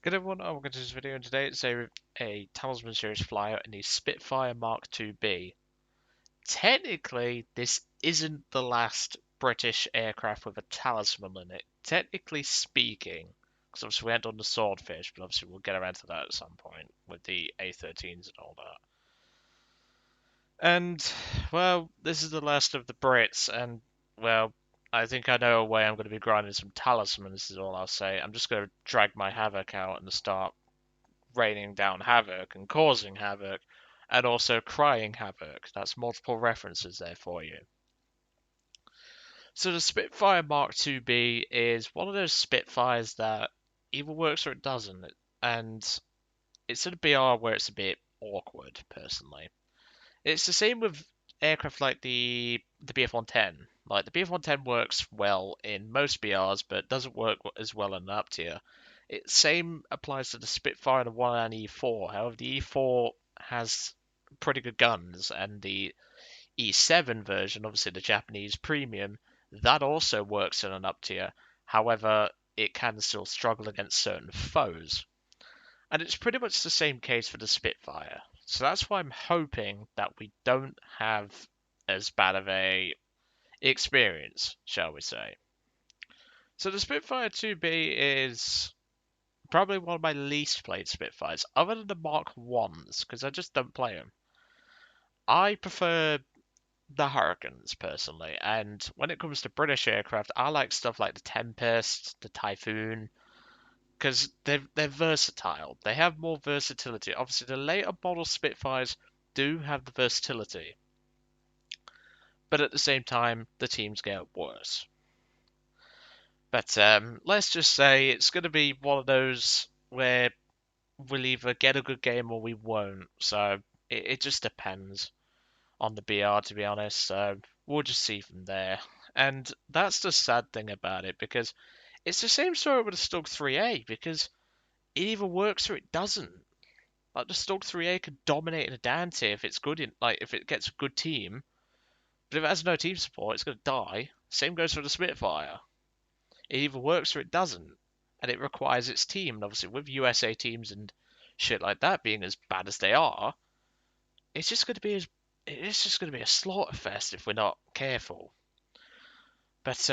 Good everyone, welcome to this video, and today it's a Talisman Series flyer in the Spitfire Mark IIB. Technically, this isn't the last British aircraft with a Talisman in it, technically speaking, because obviously we hadn't done the Swordfish, but obviously we'll get around to that at some point with the A13s and all that. And, well, this is the last of the Brits, and, well, I think I know a way I'm going to be grinding some Talismans, is all I'll say. I'm just going to drag my Havoc out and start raining down havoc and causing havoc and also crying havoc. That's multiple references there for you. So the Spitfire Mark IIB is one of those Spitfires that either works or it doesn't. And it's in a BR where it's a bit awkward, personally. It's the same with aircraft like the BF-110. Like, the BF-110 works well in most BRs, but doesn't work as well in an up tier. Same applies to the Spitfire and the 1 and E4. However, the E4 has pretty good guns, and the E7 version, obviously the Japanese premium, that also works in an up tier. However, it can still struggle against certain foes. And it's pretty much the same case for the Spitfire. So that's why I'm hoping that we don't have as bad of a experience, shall we say. So the Spitfire 2B is probably one of my least played Spitfires, other than the Mark 1s, because I just don't play them. I prefer the Hurricanes, personally, and when it comes to British aircraft, I like stuff like the Tempest, the Typhoon, because they're versatile. They have more versatility. Obviously, the later model Spitfires do have the versatility, but at the same time, the teams get worse. But let's just say it's going to be one of those where we'll either get a good game or we won't. So it just depends on the BR, to be honest. So we'll just see from there. And that's the sad thing about it, because it's the same story with the Stug 3A, because it either works or it doesn't. Like, the Stug 3A could dominate in a down tier if it's good, if it gets a good team. But if it has no team support, it's going to die. Same goes for the Spitfire. It either works or it doesn't. And it requires its team. And obviously, with USA teams and shit like that being as bad as they are, it's just going to be a slaughterfest if we're not careful. But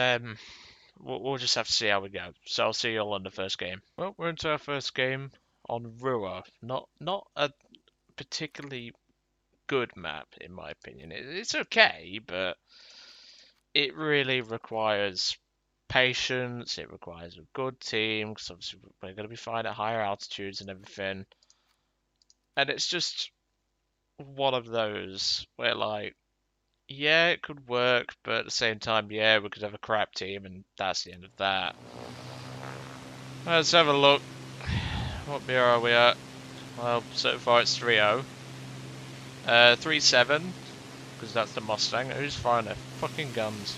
we'll just have to see how we go. So I'll see you all in the first game. Well, we're into our first game on Rua. Not a particularly good map, in my opinion. It's okay, but it really requires patience. It requires a good team, because obviously we're going to be flying at higher altitudes and everything. And it's just one of those where, like, yeah, it could work, but at the same time, yeah, we could have a crap team, and that's the end of that. Let's have a look. What beer are we at? Well, so far it's 3-0. 3-7, because that's the Mustang. Who's firing their fucking guns?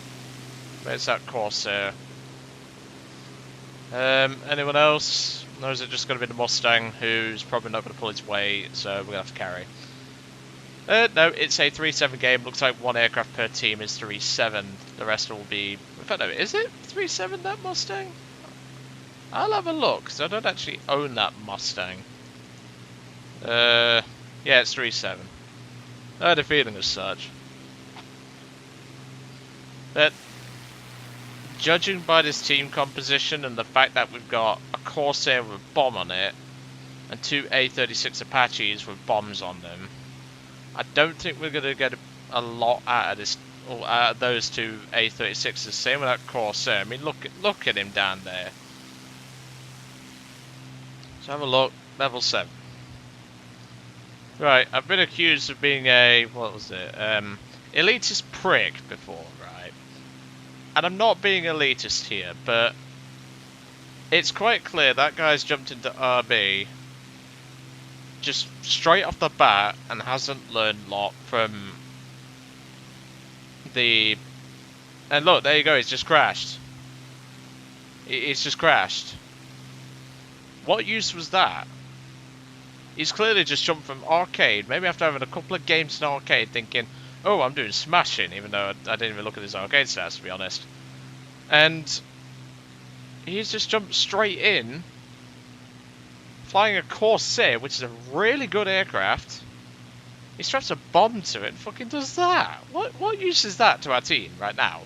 Where's that Corsair? Anyone else? Or is it just going to be the Mustang, who's probably not going to pull his weight, so we're going to have to carry? No, it's a 3-7 game. Looks like one aircraft per team is 3-7. The rest will be... In fact, no, is it 3-7, that Mustang? I'll have a look, because I don't actually own that Mustang. Yeah, it's 3-7. I had a feeling as such. But judging by this team composition and the fact that we've got a Corsair with a bomb on it, and two A-36 Apaches with bombs on them, I don't think we're going to get a lot out of this, or out of those two A-36s. Same with that Corsair. I mean, look at him down there. Let's have a look. Level 7. Right, I've been accused of being a, what was it, elitist prick before, right? And I'm not being elitist here, but it's quite clear that guy's jumped into RB just straight off the bat and hasn't learned a lot from the... And look, there you go, he's just crashed. It's just crashed. What use was that? He's clearly just jumped from arcade, maybe after having a couple of games in arcade, thinking, oh, I'm doing smashing, even though I didn't even look at his arcade stats, to be honest. And he's just jumped straight in flying a Corsair, which is a really good aircraft. He straps a bomb to it and fucking does that. What use is that to our team right now?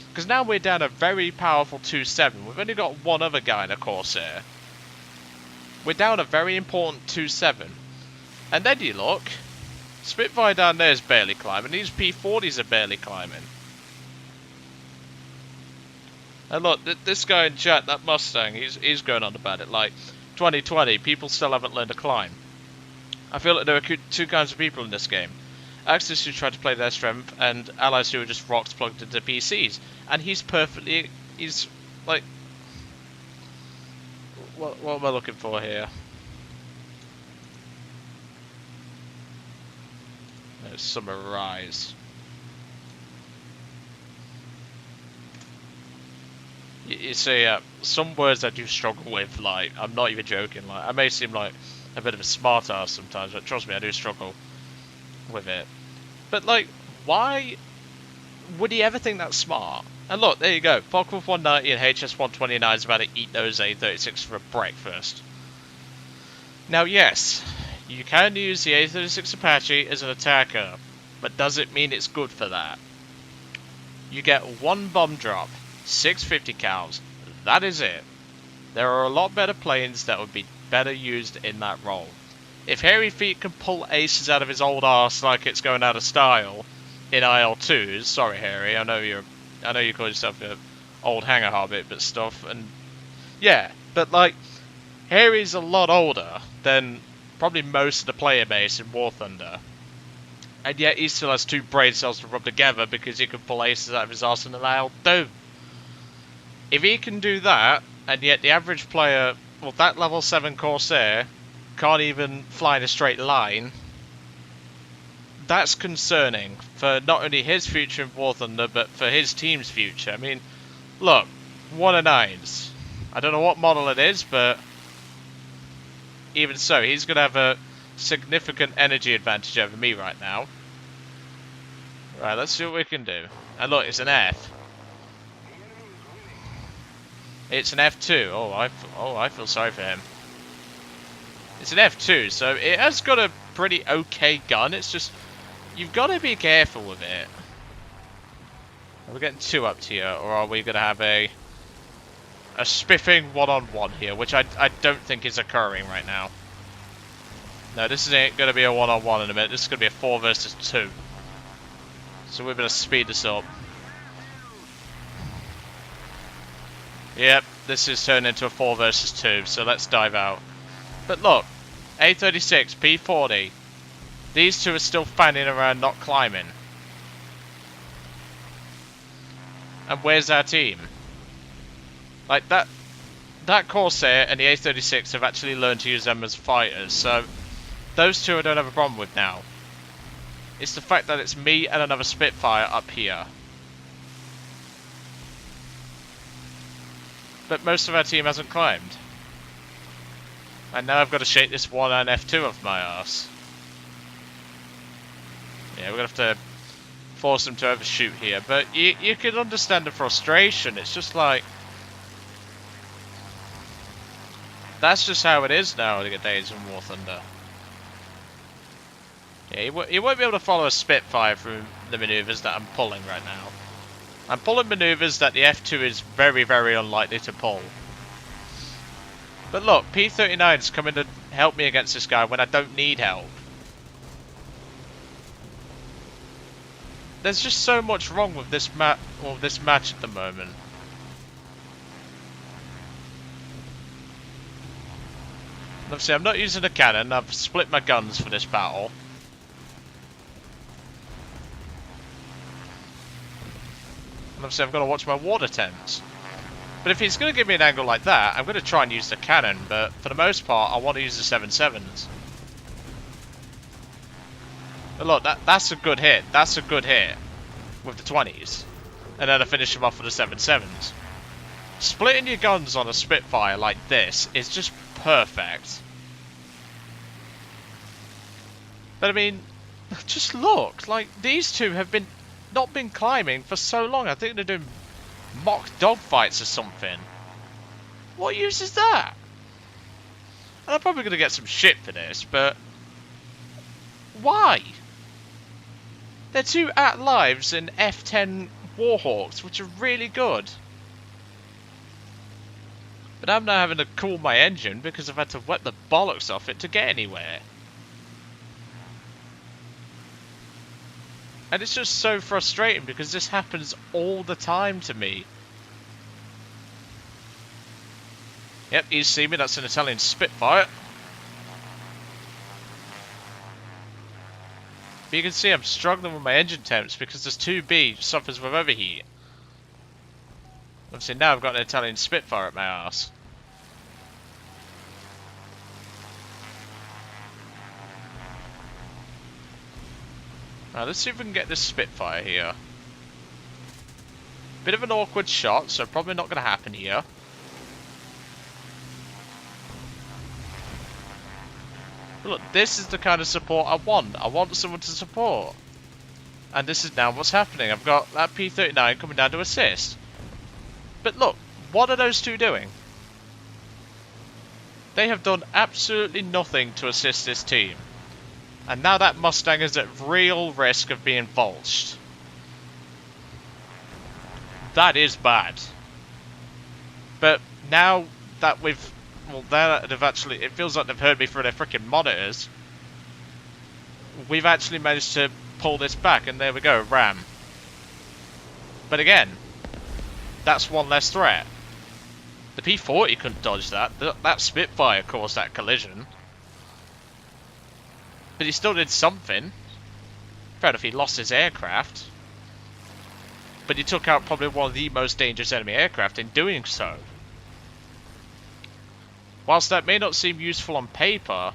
Because now we're down a very powerful 2-7. We've only got one other guy in a Corsair. We're down a very important 2-7. And then you look, Spitfire down there is barely climbing. These P40s are barely climbing. And look, this guy in chat, that Mustang, he's going on about it. Like, 2020, people still haven't learned to climb. I feel like there are two kinds of people in this game. Axis who try to play their strength, and allies who are just rocks plugged into PCs. And he's like... What am I looking for here? Summarize. You see, some words I do struggle with, like, I'm not even joking, like, I may seem like a bit of a smart ass sometimes, but trust me, I do struggle with it. But, like, why would he ever think that's smart? And look, there you go, Focke-Wulf 190 and HS-129 is about to eat those A36 for breakfast. Now, yes, you can use the A36 Apache as an attacker, but does it mean it's good for that? You get one bomb drop, 650 cals, that is it. There are a lot better planes that would be better used in that role. If Hairy Feet can pull aces out of his old arse like it's going out of style in IL-2s, sorry Harry, I know you call yourself an old hanger hobbit but stuff, and yeah, but like, Harry's a lot older than probably most of the player base in War Thunder. And yet he still has two brain cells to rub together because he can pull aces out of his arse in an IL-2. If he can do that, and yet the average player, well, that level 7 Corsair can't even fly in a straight line, that's concerning for not only his future in War Thunder, but for his team's future. I mean, look, 1-9s. I don't know what model it is, but even so, he's going to have a significant energy advantage over me right now. Right, let's see what we can do. And look, it's an F. It's an F2. Oh, I feel sorry for him. It's an F2, so it has got a pretty okay gun. It's just, you've got to be careful with it. Are we getting 2 up here, or are we going to have a spiffing one-on-one here, which I don't think is occurring right now. No, this isn't going to be a one-on-one in a minute. This is going to be a 4 versus 2. So we're going to speed this up. Yep, this is turned into a 4 versus 2, so let's dive out. But look, A36, P40, these two are still fanning around, not climbing. And where's our team? Like, that Corsair and the A36 have actually learned to use them as fighters, so those two I don't have a problem with now. It's the fact that it's me and another Spitfire up here. But most of our team hasn't climbed. And now I've got to shake this 1 and F2 off my arse. Yeah, we're going to have to force them to overshoot here. But you can understand the frustration. It's just like, that's just how it is nowadays in War Thunder. Yeah, you won't be able to follow a Spitfire through the manoeuvres that I'm pulling right now. I'm pulling manoeuvres that the F2 is very, very unlikely to pull. But look, P39's coming to help me against this guy when I don't need help. There's just so much wrong with this match at the moment. Obviously, I'm not using a cannon. I've split my guns for this battle. And obviously, I've got to watch my water temps. But if he's going to give me an angle like that, I'm going to try and use the cannon. But for the most part, I want to use the 7.7s. But look, that's a good hit. That's a good hit with the 20s. And then I finish him off with the 7.7s. Splitting your guns on a Spitfire like this is just perfect. But I mean, just look, like, these two have not been climbing for so long. I think they're doing mock dogfights or something. What use is that? And I'm probably going to get some shit for this, but why? They're two at-lives in F10 Warhawks, which are really good. But I'm now having to cool my engine because I've had to wet the bollocks off it to get anywhere. And it's just so frustrating because this happens all the time to me. Yep, you see me, that's an Italian Spitfire. But you can see I'm struggling with my engine temps because this 2B suffers with overheat. Obviously now I've got an Italian Spitfire at my arse. Now let's see if we can get this Spitfire here. Bit of an awkward shot, so probably not going to happen here. But look, this is the kind of support I want. I want someone to support. And this is now what's happening. I've got that P39 coming down to assist. But look, what are those two doing? They have done absolutely nothing to assist this team. And now that Mustang is at real risk of being vultured. That is bad. But now that we've... Well, they've actually... It feels like they've heard me through their freaking monitors. We've actually managed to pull this back, and there we go, ram. But again, that's one less threat. The P40 couldn't dodge that. That Spitfire caused that collision. But he still did something. Fair enough, he lost his aircraft. But he took out probably one of the most dangerous enemy aircraft in doing so. Whilst that may not seem useful on paper,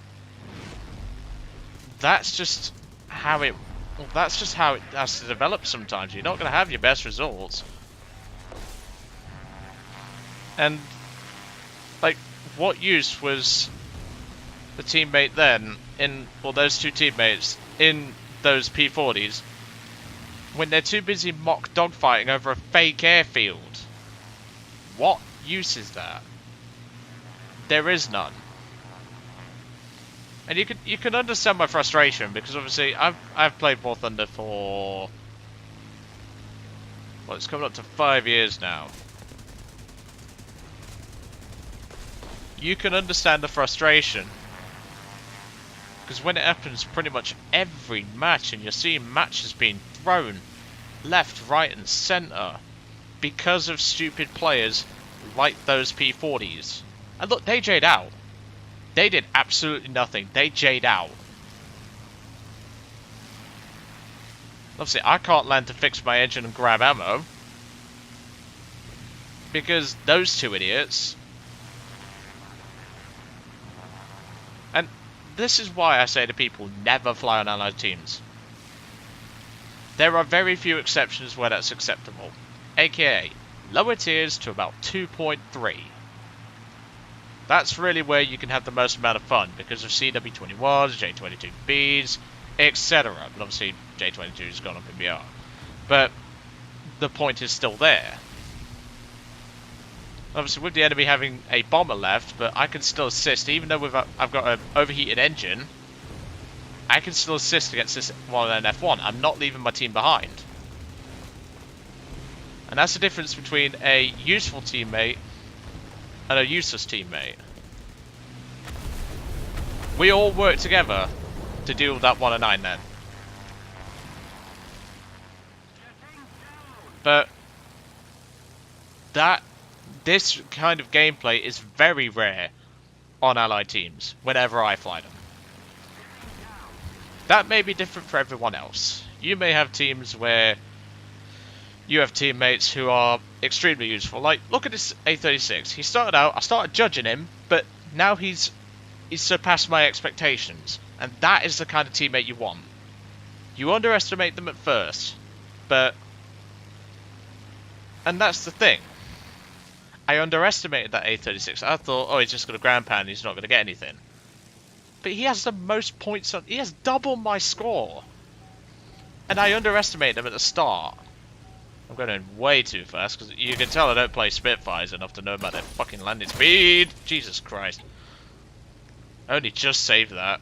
that's just how it... Well, that's just how it has to develop sometimes. You're not going to have your best results. And, like, what use was the teammate then in... Well, those two teammates in those P40s when they're too busy mock dogfighting over a fake airfield? What use is that? There is none. And you can understand my frustration because obviously I've played War Thunder for, well, it's coming up to 5 years now. You can understand the frustration because when it happens pretty much every match, and you're seeing matches being thrown left, right, and centre because of stupid players like those P40s. And look, they J'd out. They did absolutely nothing. They J'd out. Obviously, I can't land to fix my engine and grab ammo. Because those two idiots... And this is why I say to people, never fly on allied teams. There are very few exceptions where that's acceptable. AKA, lower tiers to about 2.3. That's really where you can have the most amount of fun because of CW21s, J22Bs, etc. But obviously J22 has gone up in BR. But the point is still there. Obviously with the enemy having a bomber left, but I can still assist even though I've got an overheated engine. I can still assist against this one an F1. I'm not leaving my team behind. And that's the difference between a useful teammate and a useless teammate. We all work together to deal with that 1 and 9 then. But this kind of gameplay is very rare on allied teams whenever I fly them. That may be different for everyone else. You may have teams where you have teammates who are extremely useful. Like, look at this A36. He started out, I started judging him, but now he's surpassed my expectations. And that is the kind of teammate you want. You underestimate them at first, but... And that's the thing. I underestimated that A36. I thought, oh, he's just got a ground pound, he's not going to get anything. But he has the most points on... He has double my score. And I underestimated him at the start. I'm going in way too fast, because you can tell I don't play Spitfires enough to know about their fucking landing speed. Jesus Christ. I only just saved that.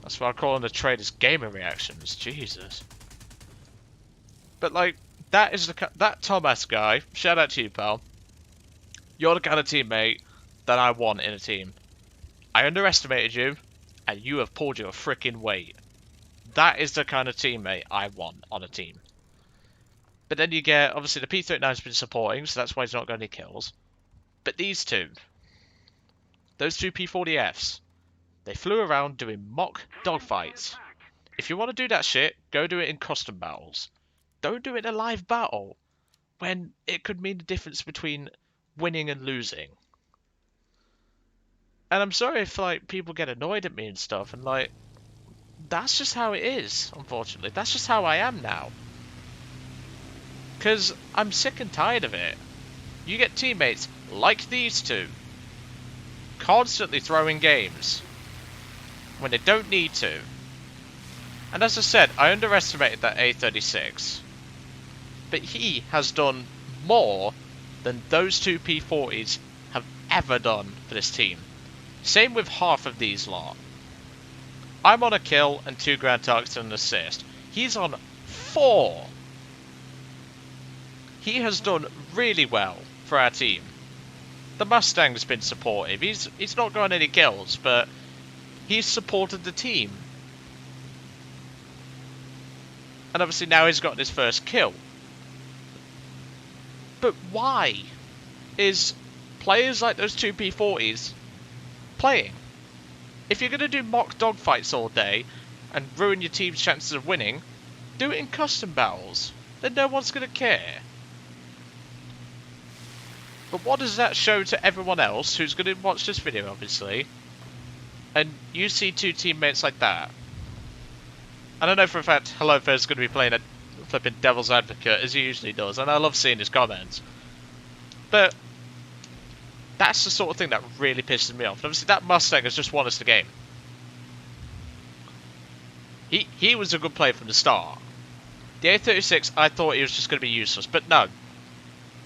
That's why I call them the traders gaming reactions. Jesus. But like, that is that Thomas guy. Shout out to you, pal. You're the kind of teammate that I want in a team. I underestimated you, and you have pulled your freaking weight. That is the kind of teammate I want on a team. But then you get, obviously, the P39's been supporting, so that's why he's not got any kills. But these two, those two P40Fs, they flew around doing mock dogfights. If you want to do that shit, go do it in custom battles. Don't do it in a live battle, when it could mean the difference between winning and losing. And I'm sorry if, like, people get annoyed at me and stuff, and, like, that's just how it is, unfortunately. That's just how I am now. Because I'm sick and tired of it. You get teammates like these two constantly throwing games when they don't need to. And as I said, I underestimated that A36. But he has done more than those two P40s have ever done for this team. Same with half of these lot. I'm on a kill and 2 grand targets and an assist. He's on 4. He has done really well for our team. The Mustang's been supportive. He's not got any kills, but he's supported the team. And obviously now he's gotten his first kill. But why is players like those two P40s playing? If you're going to do mock dogfights all day and ruin your team's chances of winning, do it in custom battles. Then no one's going to care. But what does that show to everyone else who's going to watch this video, obviously? And you see two teammates like that. And I know for a fact HelloFair's going to be playing a flipping devil's advocate, as he usually does, and I love seeing his comments. But that's the sort of thing that really pisses me off. And obviously that Mustang has just won us the game. He was a good player from the start. The A36, I thought he was just going to be useless, but no.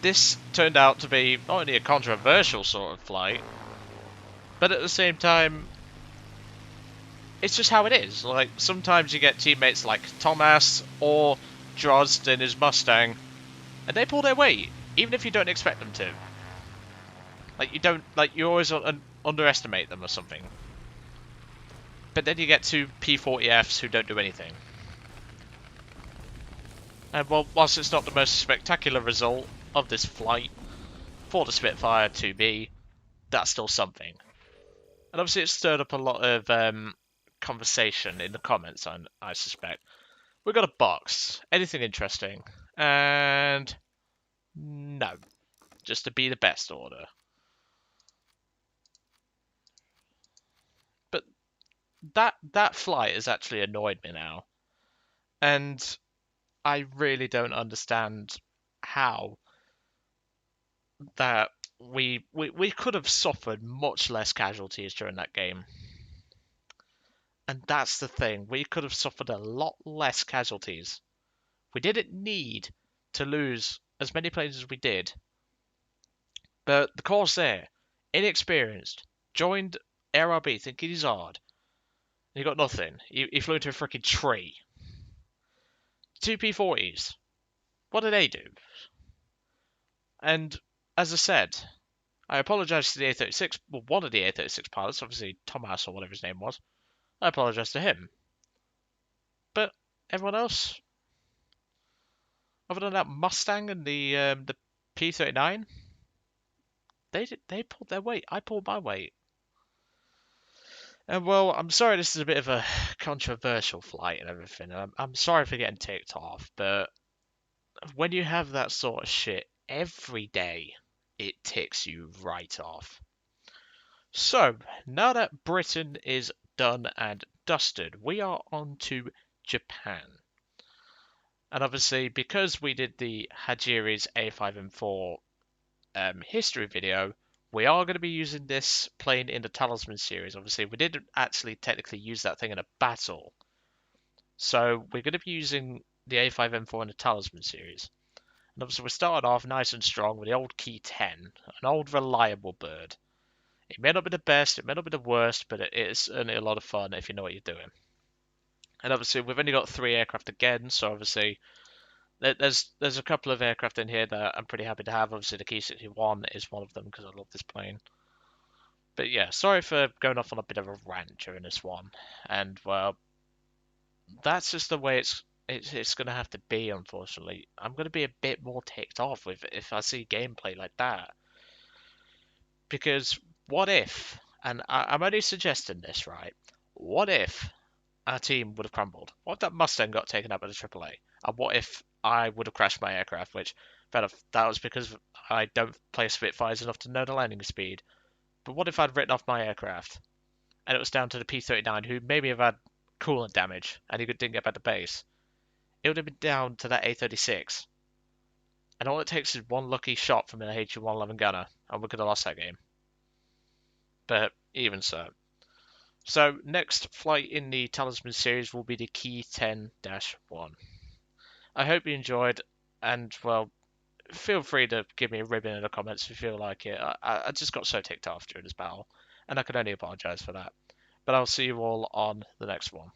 This turned out to be not only a controversial sort of flight, but at the same time, it's just how it is. Like, sometimes you get teammates like Thomas or Drozd in his Mustang, and they pull their weight, even if you don't expect them to. Like, you always underestimate them or something. But then you get two P40Fs who don't do anything. And well, whilst it's not the most spectacular result of this flight for the Spitfire 2B, that's still something. And obviously it stirred up a lot of conversation in the comments, I suspect. We got a box. Anything interesting? And no. Just to be the best order. But that flight has actually annoyed me now. And I really don't understand how that we could have suffered much less casualties during that game. And that's the thing. We could have suffered a lot less casualties. We didn't need to lose as many planes as we did. But the Corsair, inexperienced, joined ARB thinking he's hard. And he got nothing. He flew into a freaking tree. Two P40s. What did they do? And as I said, I apologise to the A36, well, one of the A36 pilots, obviously Thomas or whatever his name was. I apologise to him. But everyone else, other than that Mustang and the P39, they pulled their weight. I pulled my weight. And well, I'm sorry this is a bit of a controversial flight and everything. I'm sorry for getting ticked off, but when you have that sort of shit every day, it ticks you right off. So, now that Britain is done and dusted, we are on to Japan. And obviously, because we did the Hajiri's A5M4 history video, we are going to be using this plane in the Talisman series. Obviously, we didn't actually technically use that thing in a battle. So, we're going to be using the A5M4 in the Talisman series. And obviously, we're starting off nice and strong with the old Key 10, an old reliable bird. It may not be the best, it may not be the worst, but it is certainly a lot of fun if you know what you're doing. And obviously, we've only got 3 aircraft again, so obviously, there's a couple of aircraft in here that I'm pretty happy to have. Obviously, the Key-61 is one of them because I love this plane. But yeah, sorry for going off on a bit of a rant during this one. And well, that's just the way it's going to have to be, unfortunately. I'm going to be a bit more ticked off with if I see gameplay like that. Because what if, and I'm only suggesting this, right? What if our team would have crumbled? What if that Mustang got taken up by the AAA? And what if I would have crashed my aircraft, which that was because I don't play Spitfires enough to know the landing speed. But what if I'd written off my aircraft and it was down to the P-39 who maybe have had coolant damage and he didn't get back to base? It would have been down to that A-36. And all it takes is one lucky shot from an HE-111 gunner and we could have lost that game. But even so. So next flight in the Talisman series will be the Key 10-1. I hope you enjoyed, and well, feel free to give me a ribbon in the comments if you feel like it. I just got so ticked off during this battle, and I can only apologise for that. But I'll see you all on the next one.